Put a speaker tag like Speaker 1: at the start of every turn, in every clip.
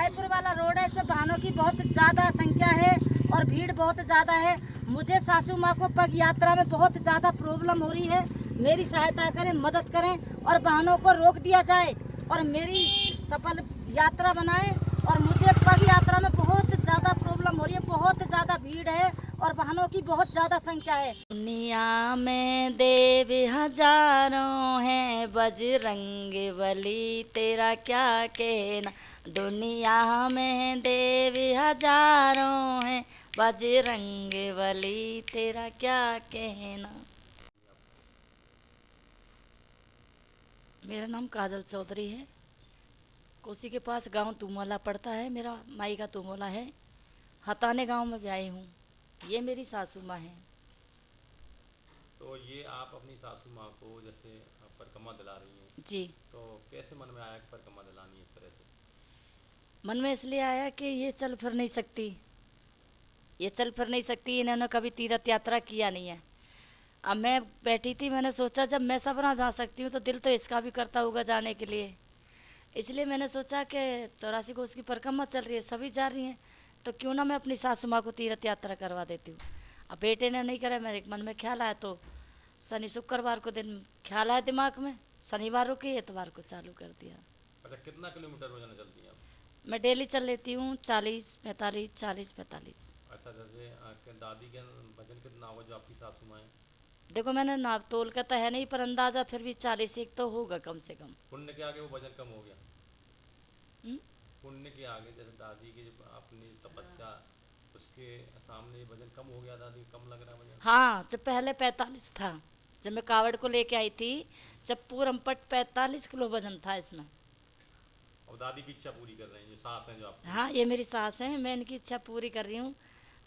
Speaker 1: रायपुर वाला रोड है, इसमें वाहनों की बहुत ज़्यादा संख्या है और भीड़ बहुत ज़्यादा है। मुझे सासू माँ को पग यात्रा में बहुत ज़्यादा प्रॉब्लम हो रही है। मेरी सहायता करें, मदद करें और वाहनों को रोक दिया जाए और मेरी सफल यात्रा बनाएं। और मुझे पग यात्रा में बहुत ज़्यादा प्रॉब्लम हो रही है, बहुत ज़्यादा भीड़ है और वाहनों की बहुत ज़्यादा संख्या है। दुनिया में देव हजारों हैं, बजरंग बली तेरा क्या कहना। दुनिया में देव हजारों हैं, बजरंग बली तेरा क्या कहना। मेरा नाम काजल चौधरी है। कोसी के पास गांव तुमोला पड़ता है। मेरा माई का तुमोला है। हताने गांव में ब्याही हूँ। ये मेरी सासू माँ है।
Speaker 2: तो ये आप अपनी सासू माँ को जैसे परिक्रमा दिला रही हैं,
Speaker 1: जी,
Speaker 2: तो कैसे मन में आया कि परिक्रमा दिलानी है इस तरह से?
Speaker 1: मन में इसलिए आया कि ये चल फिर नहीं सकती, ये चल फिर नहीं सकती। इन्होंने कभी तीर्थ यात्रा किया नहीं है। अब मैं बैठी थी, मैंने सोचा जब मैं सब ना जा सकती हूँ तो दिल तो इसका भी करता होगा जाने के लिए। इसलिए मैंने सोचा कि 84 कोस की परिक्रमा चल रही है, सभी जा रही हैं, तो क्यों ना मैं अपनी सासू माँ को तीर्थ यात्रा करवा देती हूँ। अब बेटे ने नहीं करा, मेरे मन में ख्याल आया तो शनि शुक्रवार को दिन ख्याल आया दिमाग में, शनिवार रुकी, इतवार को चालू कर दिया।
Speaker 2: अच्छा, कितना किलोमीटर रोजाना चलती हैं आप?
Speaker 1: मैं डेली चल लेती हूँ 40-45, 40-45।
Speaker 2: अच्छा, जैसे दादी के वजन कितना होगा जो आपकी सासू माँ है?
Speaker 1: देखो मैंने नाप तोल का तो है नहीं, पर अंदाज़ा फिर भी 40 एक तो होगा कम से कम।
Speaker 2: पुण्य के आगे वो वजन कम हो गया?
Speaker 1: हुँ?
Speaker 2: पुण्य के आगे जैसे दादी की जो अपनी तपस्या, उसके सामने वजन कम हो गया, दादी कम लग रहा है वजन?
Speaker 1: हाँ, जब पहले 45 था, जब मैं कावड़ को लेके आई थी, जब पूरम पट 45 किलो वजन था इसमें।
Speaker 2: और दादी की इच्छा पूरी कर रहे हैं जो सास हैं जो आपकी?
Speaker 1: हाँ, ये मेरी सास है, मैं इनकी इच्छा पूरी कर रही हूँ।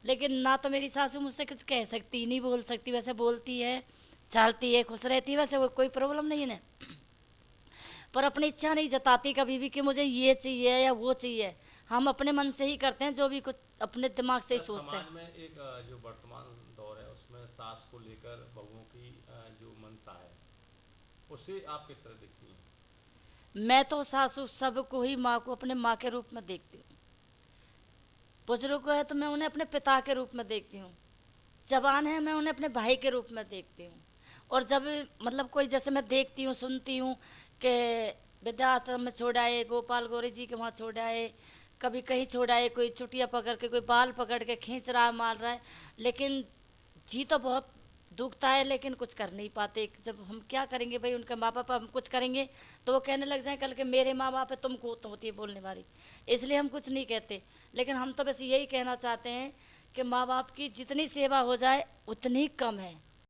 Speaker 1: लेकिन ना तो मेरी सासू मुझसे कुछ कह सकती, नहीं बोल सकती, वैसे बोलती है, चलती है, खुश रहती है, वैसे वो कोई प्रॉब्लम नहीं है। पर अपनी इच्छा नहीं जताती कभी भी कि मुझे ये चाहिए या वो चाहिए। हम अपने मन से ही करते हैं, जो भी कुछ अपने दिमाग से ही सोचते हैं।
Speaker 2: समाज में एक जो वर्तमान दौर है उसमें सास को लेकर बहुओं की जो मनसा है, उसे आप किस तरह देखती हैं?
Speaker 1: मैं तो सासू सबको ही माँ को अपने माँ के रूप में देखती हूँ। बुजुर्ग है तो मैं उन्हें अपने पिता के रूप में देखती हूँ। जवान है मैं उन्हें अपने भाई के रूप में देखती हूँ। और जब मतलब कोई जैसे मैं देखती हूँ, सुनती हूँ कि विद्याश्रम में छोड़ आए, गोपाल गौरी जी के वहाँ छोड़ आए, कभी कहीं छोड़ आए, कोई चुटिया पकड़ के, कोई बाल पकड़ के खींच रहा है, मार रहा है, लेकिन जी तो बहुत दुखता है, लेकिन कुछ कर नहीं पाते। जब हम क्या करेंगे भाई, उनके माँ बाप हम कुछ करेंगे तो वो कहने लग जाए कल के मेरे माँ बाप है, तुमको तो होती है बोलने वाली। इसलिए हम कुछ नहीं कहते। लेकिन हम तो बस यही कहना चाहते हैं कि माँ बाप की जितनी सेवा हो जाए उतनी कम है।